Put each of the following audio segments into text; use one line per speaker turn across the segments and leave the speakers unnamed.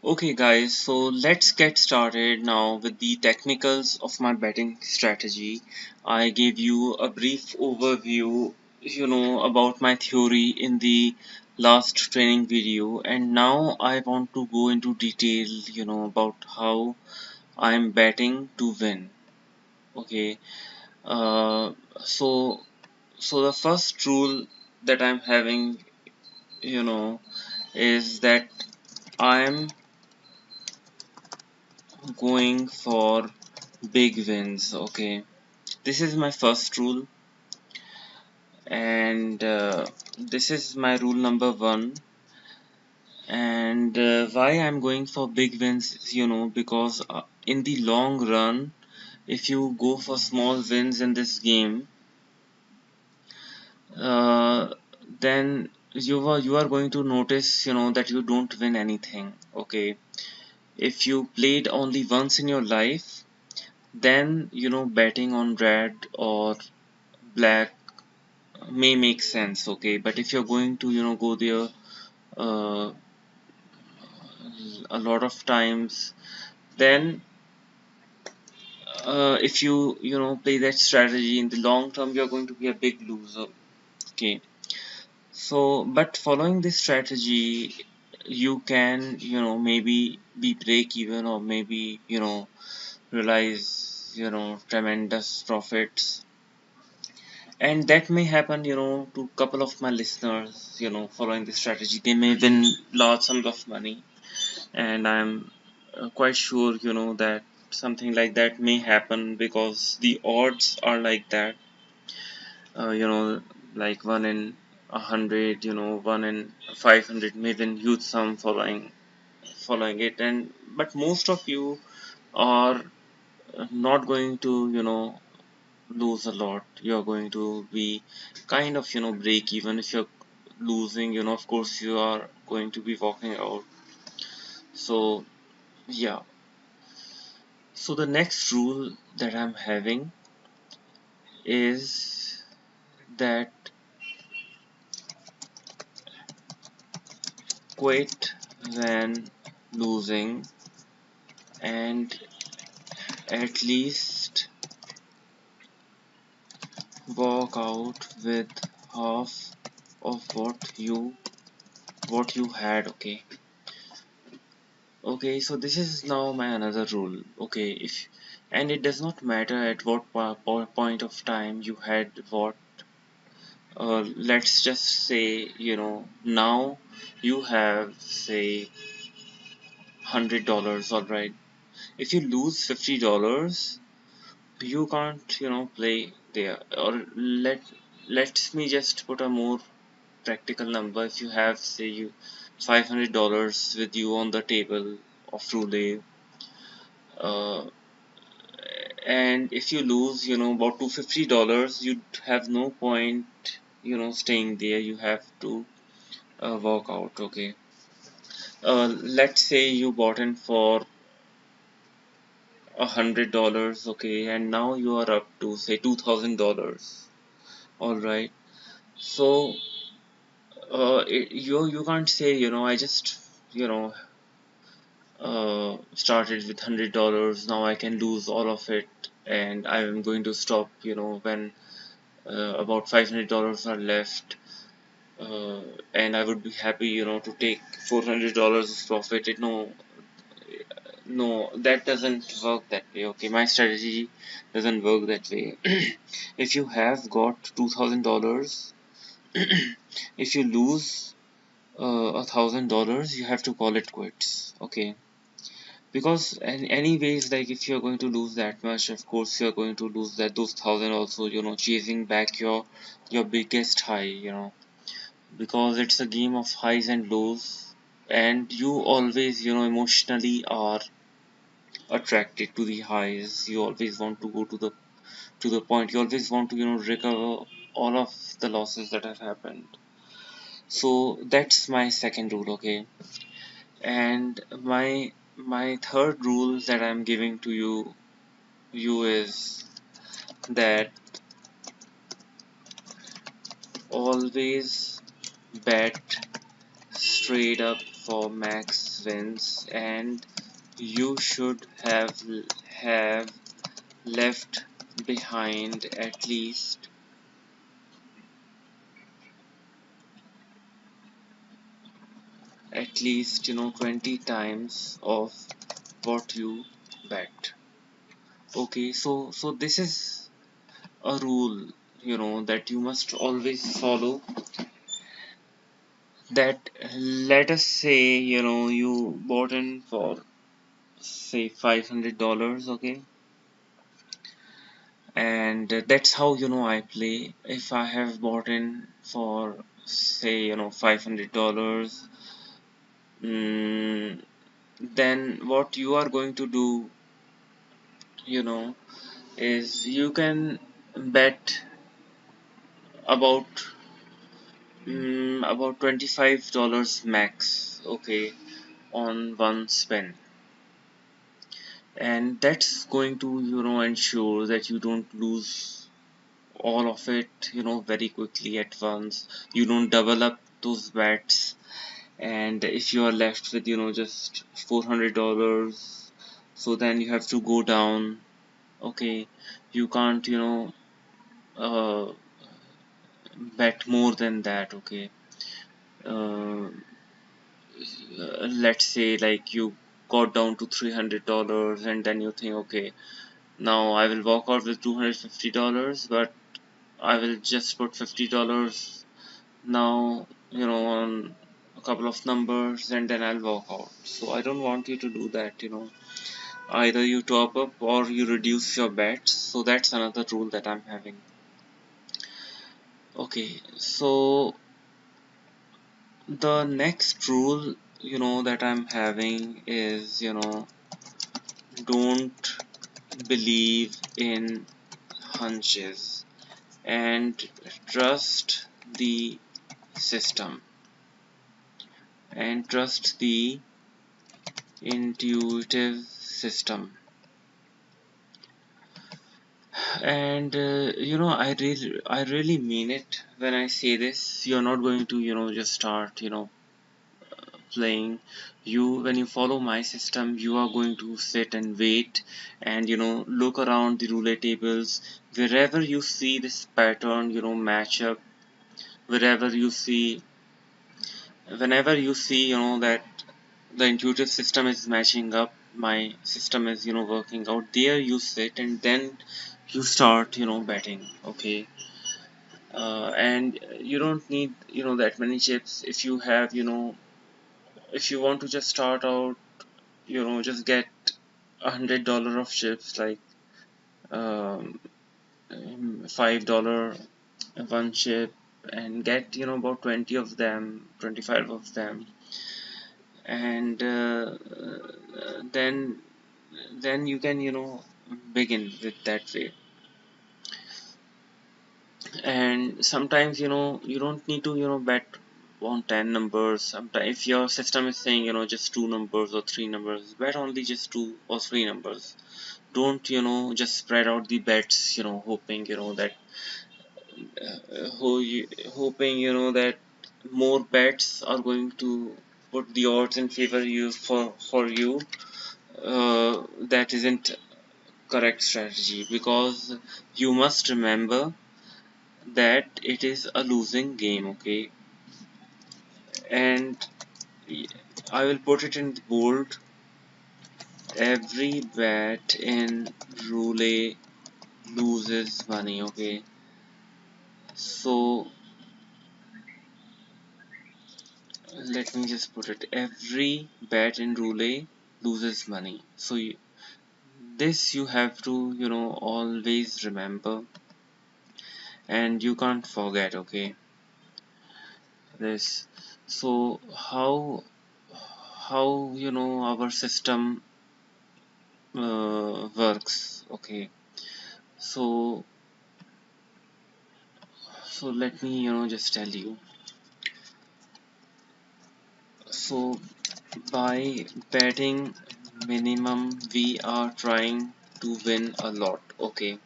Okay guys, so let's get started now with the technicals of my betting strategy. I gave you a brief overview, about my theory in the last training video, and now I want to go into detail, about how I'm betting to win. Okay, uh, so the first rule that I'm having, is that I'm going for big wins. Okay, this is my first rule, and this is my rule number one. And why I'm going for big wins is, because in the long run, if you go for small wins in this game, uh, then you are going to notice, that you don't win anything. Okay, if you played only once in your life, then betting on red or black may make sense. Okay, but if you're going to go there uh, a lot of times, then if you play that strategy in the long term, you're going to be a big loser. Okay, so but following this strategy, you can maybe be break even, or maybe realize tremendous profits. And that may happen, to couple of my listeners, following this strategy. They may win large sums of money, and I'm quite sure, that something like that may happen because the odds are like that. Like 1 in 100, 1 in 500 may win huge sum following it, and but most of you are not going to, lose a lot. You're going to be kind of break even. If you're losing, of course you are going to be walking out. So yeah, so the next rule that I'm having is that quit when losing, and at least walk out with half of what you had. Okay, okay, so this is now my another rule. Okay, if and it does not matter at what point of time you had what. Let's just say, now you have, say, $100. All right, if you lose $50, you can't play there. Or let me just put a more practical number. If you have, say, you $500 with you on the table of roulette, uh, and if you lose about $250, you have no point staying there. You have to walk out. Okay, let's say you bought in for $100. Okay, and now you are up to, say, $2,000. All right, so you can't say, I just you know started with $100. Now I can lose all of it, and I am going to stop when about $500 are left, uh, and I would be happy to take $400 of profit. No, that doesn't work that way. Okay, my strategy doesn't work that way. If you have got $2,000, if you lose $1,000, you have to call it quits. Okay, because anyways, like, if you're going to lose that much, of course you're going to lose those thousand also, chasing back your biggest high, because it's a game of highs and lows, and you always emotionally are attracted to the highs. You always want to go to the point. You always want to recover all of the losses that have happened. So that's my second rule. Okay, and my third rule that I'm giving to you is that always bet straight up for max wins, and you should have left behind at least 20 times of what you bet. Okay, so this is a rule that you must always follow. That, let us say you bought in for say $500. Okay, and that's how I play. If I have bought in for say $500, mm, then what you are going to do you know is you can bet about about $25 max, okay, on one spin, and that's going to ensure that you don't lose all of it very quickly at once. You don't double up those bets, and if you are left with just $400, so then you have to go down. Okay, you can't uh, bet more than that. Okay, uh, let's say like you got down to $300, and then you think, okay, now I will walk out with $250, but I will just put $50 now on a couple of numbers, and then I'll walk out. So I don't want you to do that. Either you top up or you reduce your bets. So that's another rule that I'm having. Okay, so the next rule that I'm having is don't believe in hunches, and trust the system, and trust the intuitive system. And I really mean it when I say this. You're not going to just start playing. When you follow my system, you are going to sit and wait, and look around the roulette tables. Wherever you see this pattern match up, wherever you see whenever you see that the intuitive system is matching up, my system is working out, there you sit, and then you start betting. Okay, and you don't need that many chips. If you have if you want to just start out, just get $100 of chips, like um, $5 one chip, and get about 20 of them, 25 of them, and then you can begin with that way. And sometimes you don't need to bet on 10 numbers. Sometimes if your system is saying just two numbers or three numbers, bet only just two or three numbers. Don't just spread out the bets hoping that hoping that more bets are going to put the odds in favor you for you. That isn't correct strategy, because you must remember that it is a losing game. Okay, and I will put it in bold. Every bet in roulette loses money. Okay, so let me just put it. Every bet in roulette loses money. So this you have to always remember, and you can't forget. Okay, this. So how our system works. Okay, so let me just tell you. So by betting minimum, we are trying to win a lot. Okay,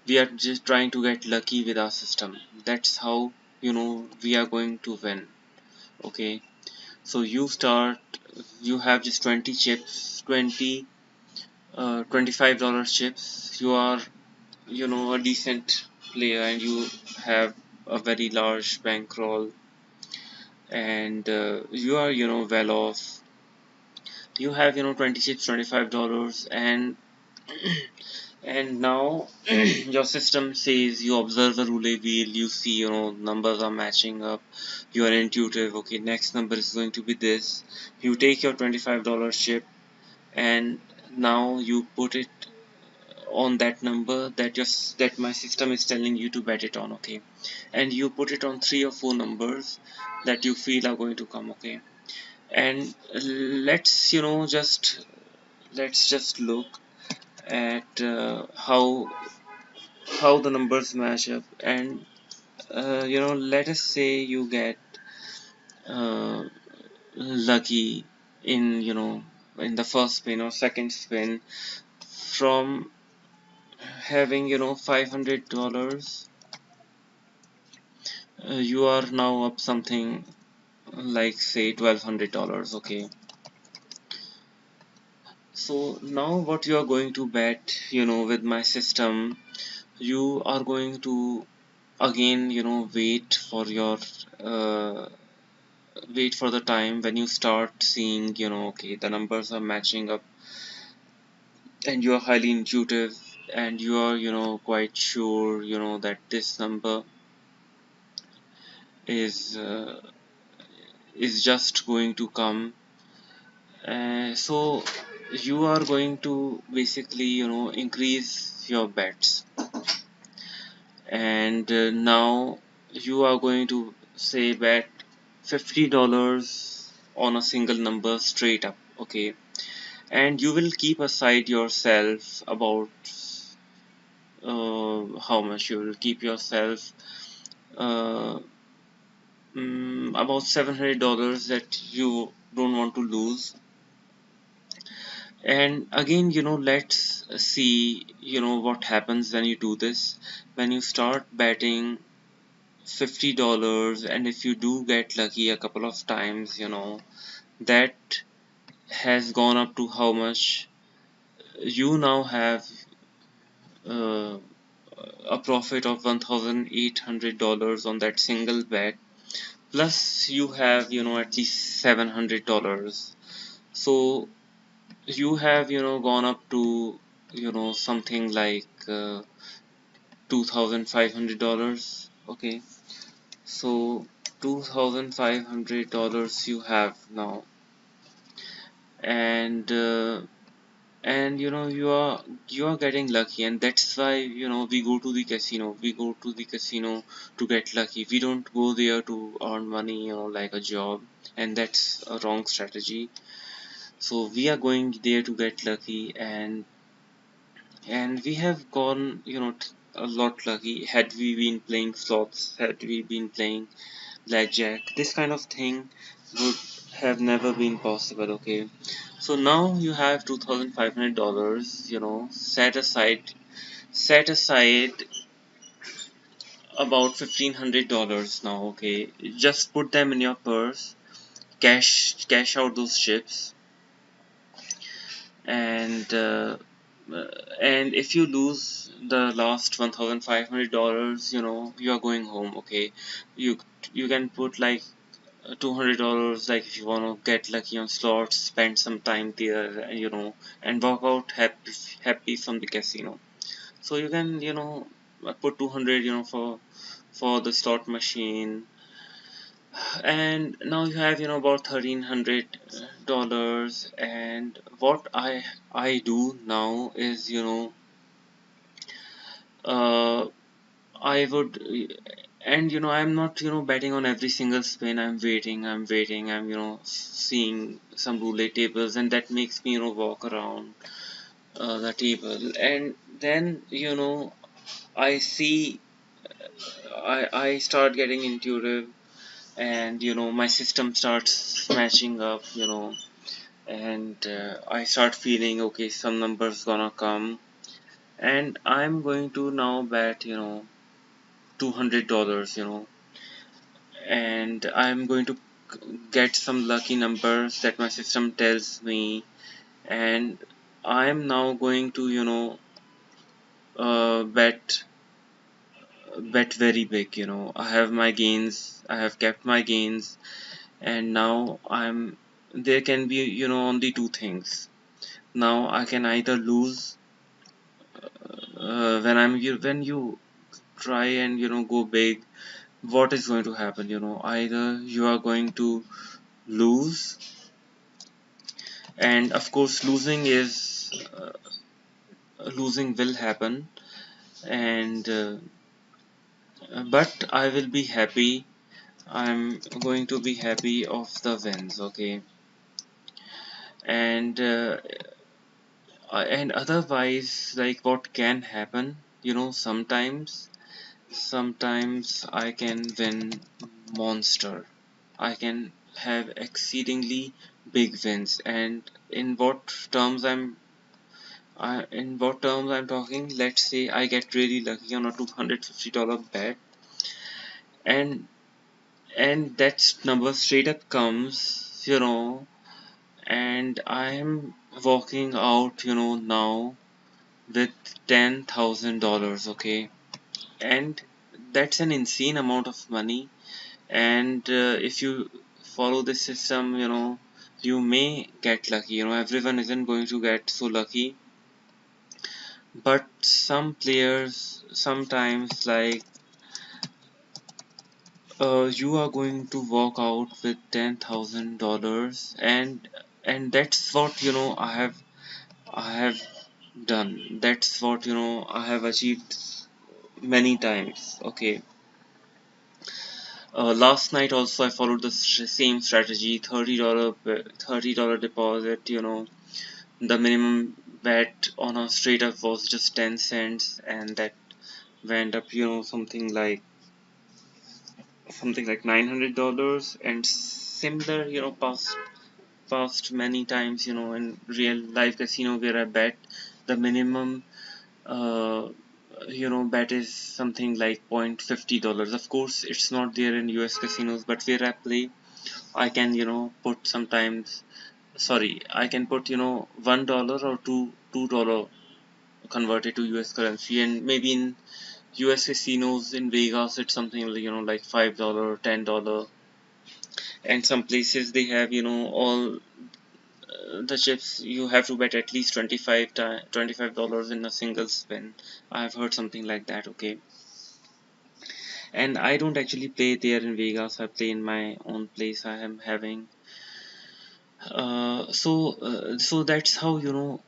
we are just trying to get lucky with our system. That's how we are going to win. Okay, So you have just 20 chips, 20 $25 chips. You are, a decent player, and you have a very large bankroll, and you are, well off. You have, 20 chips, $25, and now your system says, you observe the roulette wheel, you see, numbers are matching up, you are intuitive, okay, next number is going to be this. You take your $25 chip, and now you put it on that number that my system is telling you to bet it on, okay, and you put it on 3 or 4 numbers that you feel are going to come, okay. And let's just look at how the numbers match up. And let us say you get uh, lucky in in the first spin or second spin. From having $500, you are now up something like, say, $1,200, okay. So now what you are going to bet, with my system, you are going to again, uh, wait for the time when you start seeing, okay, the numbers are matching up, and you are highly intuitive, and you are, quite sure, that this number is uh, is just going to come. So you are going to basically, increase your bets, and now you are going to say bet $50 on a single number straight up, okay, and you will keep aside yourself about how much you will keep yourself, uh, about $700 that you don't want to lose. And again, let's see, what happens when you do this. When you start betting $50, and if you do get lucky a couple of times, that has gone up to how much? You now have uh, a profit of $1,800 on that single bet. Plus, you have, at least $700. So you have, gone up to, something like $2,500, okay. So $2,500 you have now, and you are getting lucky, and that's why, we go to the casino. We go to the casino to get lucky. We don't go there to earn money, like a job, and that's a wrong strategy. So we are going there to get lucky, and we have gone, a lot lucky. Had we been playing slots, had we been playing blackjack, this kind of thing would have never been possible, okay. So now you have $2,500, set aside about $1,500 now, okay. Just put them in your purse, cash out those chips, and if you lose the last $1,500, you are going home, okay. You can put like $200, like if you want to get lucky on slots, spend some time there, and walk out happy from the casino. So you can, put 200, for the slot machine, and now you have, about $1,300. And what I do now is, uh, I would, and I'm not, betting on every single spin. I'm seeing some roulette tables, and that makes me, walk around the table, and then, I see, I start getting intuitive, and my system starts matching up, and I start feeling, okay, some numbers gonna come, and I'm going to now bet, $200, and I'm going to get some lucky numbers that my system tells me, and I'm now going to bet very big. I have my gains, I have kept my gains, and now I'm there can be only two things. Now I can either lose when you try and go big. What is going to happen? Either you are going to lose, and of course losing will happen, and but I will be happy. I'm going to be happy of the wins, okay? And and otherwise, like what can happen, sometimes I can win monster. I can have exceedingly big wins, and in what terms I'm talking. Let's say I get really lucky on a $250 bet, and that number straight up comes, and I'm walking out, now with $10,000, okay, and that's an insane amount of money. And if you follow this system, you may get lucky. Everyone isn't going to get so lucky, but some players sometimes, like, you are going to walk out with $10,000, and that's what I have done. That's what I have achieved many times. Okay. Last night also I followed the same strategy. $30 deposit. The minimum bet on a straight up was just 10 cents, and that went up something like $900. And similar past many times in real life casino where I bet, the minimum uh, bet is something like $0.50. Of course it's not there in US casinos, but where I play I can put sometimes, sorry, I can put $1 or $2 converted to US currency, and maybe in US casinos in Vegas it's something like $5, $10, and some places they have all the chips. You have to bet at least $25 in a single spin. I've heard something like that, okay. And I don't actually play there in Vegas. I play in my own place I am having. So that's how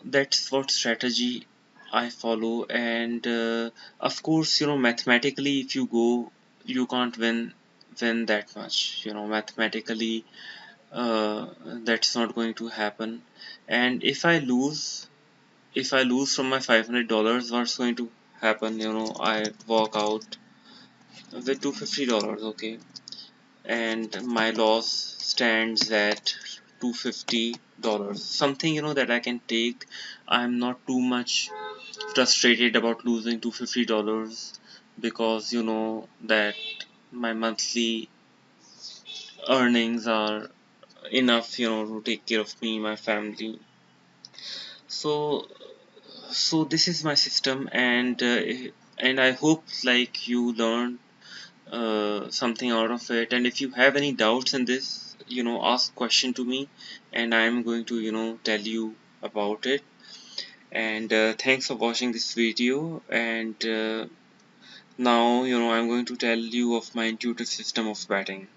that's what strategy I follow. And of course mathematically, if you go, you can't win that much. Mathematically, that's not going to happen. And if I lose from my $500, what's going to happen? I walk out with $250, okay, and my loss stands at $250. Something that I can take. I'm not too much frustrated about losing $250, because that my monthly earnings are enough to take care of me, my family. So so this is my system, and I hope like you learn something out of it. And if you have any doubts in this, ask question to me, and I'm going to tell you about it. And thanks for watching this video. And now I'm going to tell you of my intuitive system of batting.